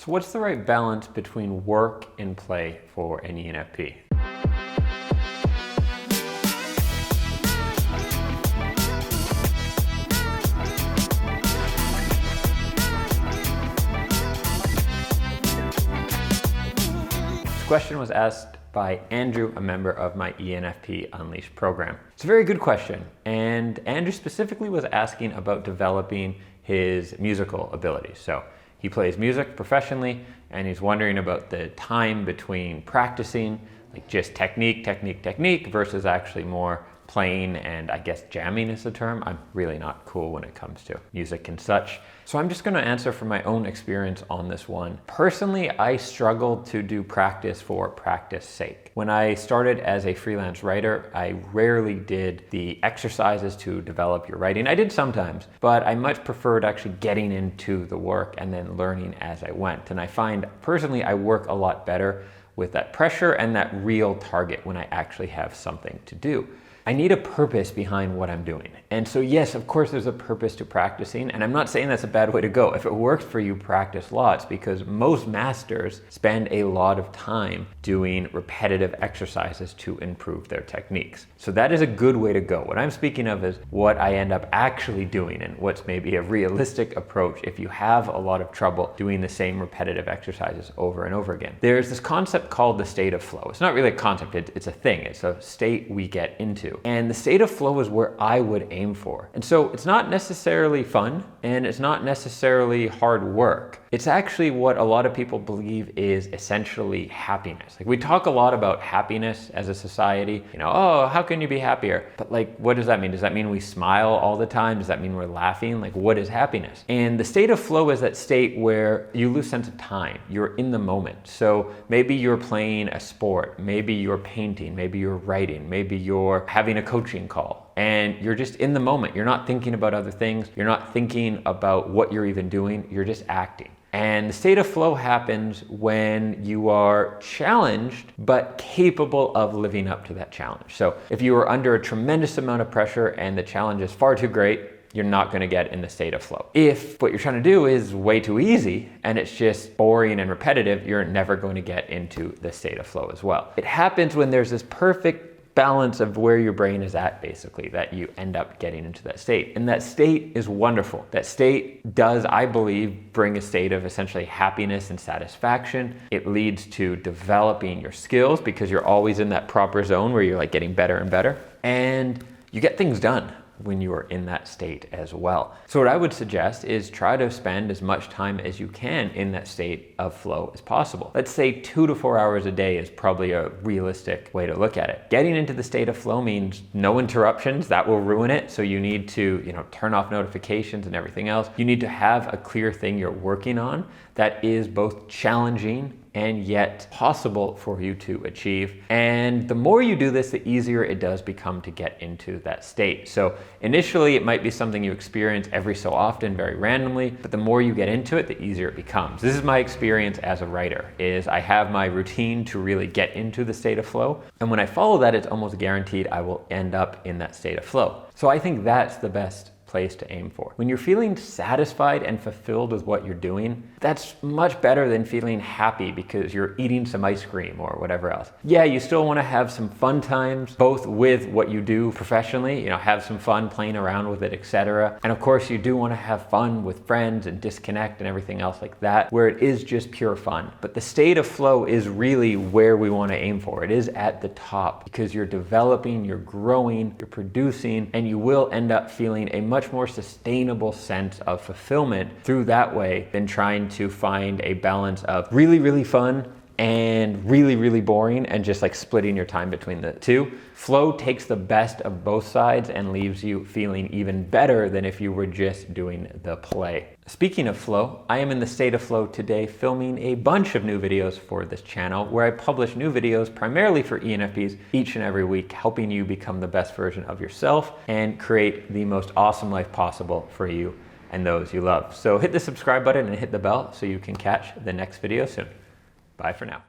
So what's the right balance between work and play for an ENFP? This question was asked by Andrew, a member of my ENFP Unleashed program. It's a very good question, and Andrew specifically was asking about developing his musical abilities. So he plays music professionally, and he's wondering about the time between practicing, like just technique versus actually more playing, and I guess jamming is the term. I'm really not cool when it comes to music and such. So I'm just going to answer from my own experience on this one. Personally, I struggled to do practice for practice sake. When I started as a freelance writer, I rarely did the exercises to develop your writing. I did sometimes, but I much preferred actually getting into the work and then learning as I went. And I find personally I work a lot better with that pressure and that real target when I actually have something to do. I need a purpose behind what I'm doing. And so yes, of course there's a purpose to practicing, and I'm not saying that's a bad way to go. If it works for you, practice lots, because most masters spend a lot of time doing repetitive exercises to improve their techniques. So that is a good way to go. What I'm speaking of is what I end up actually doing and what's maybe a realistic approach if you have a lot of trouble doing the same repetitive exercises over and over again. There's this concept called the state of flow. It's not really a concept, it's a thing. It's a state we get into. And the state of flow is where I would aim for. And so it's not necessarily fun, and it's not necessarily hard work. It's actually what a lot of people believe is essentially happiness. Like, we talk a lot about happiness as a society. You know, oh, how can you be happier? But like, what does that mean? Does that mean we smile all the time? Does that mean we're laughing? Like, what is happiness? And the state of flow is that state where you lose sense of time. You're in the moment. So maybe you're playing a sport, maybe you're painting, maybe you're writing, maybe you're having a coaching call, and you're just in the moment. You're not thinking about other things. You're not thinking about what you're even doing. You're just acting. And the state of flow happens when you are challenged, but capable of living up to that challenge. So if you are under a tremendous amount of pressure and the challenge is far too great, you're not going to get in the state of flow. If what you're trying to do is way too easy and it's just boring and repetitive, you're never going to get into the state of flow as well. It happens when there's this perfect balance of where your brain is at, basically, that you end up getting into that state. And that state is wonderful. That state does, I believe, bring a state of essentially happiness and satisfaction. It leads to developing your skills because you're always in that proper zone where you're like getting better and better. And you get things done when you are in that state as well. So what I would suggest is try to spend as much time as you can in that state of flow as possible. Let's say 2 to 4 hours a day is probably a realistic way to look at it. Getting into the state of flow means no interruptions. That will ruin it. So you need to, turn off notifications and everything else. You need to have a clear thing you're working on that is both challenging and yet possible for you to achieve. And the more you do this, the easier it does become to get into that state. So initially it might be something you experience every so often, very randomly, but the more you get into it, the easier it becomes. This is my experience as a writer, is I have my routine to really get into the state of flow. And when I follow that, it's almost guaranteed I will end up in that state of flow. So I think that's the best place to aim for. When you're feeling satisfied and fulfilled with what you're doing, that's much better than feeling happy because you're eating some ice cream or whatever else. Yeah, you still want to have some fun times, both with what you do professionally, have some fun playing around with it, etc. And of course, you do want to have fun with friends and disconnect and everything else like that, where it is just pure fun. But the state of flow is really where we want to aim for. It is at the top because you're developing, you're growing, you're producing, and you will end up feeling a much more sustainable sense of fulfillment through that way than trying to find a balance of really, really fun and really, really boring and just like splitting your time between the two. Flow takes the best of both sides and leaves you feeling even better than if you were just doing the play. Speaking of flow, I am in the state of flow today filming a bunch of new videos for this channel where I publish new videos primarily for ENFPs each and every week, helping you become the best version of yourself and create the most awesome life possible for you and those you love. So hit the subscribe button and hit the bell so you can catch the next video soon. Bye for now.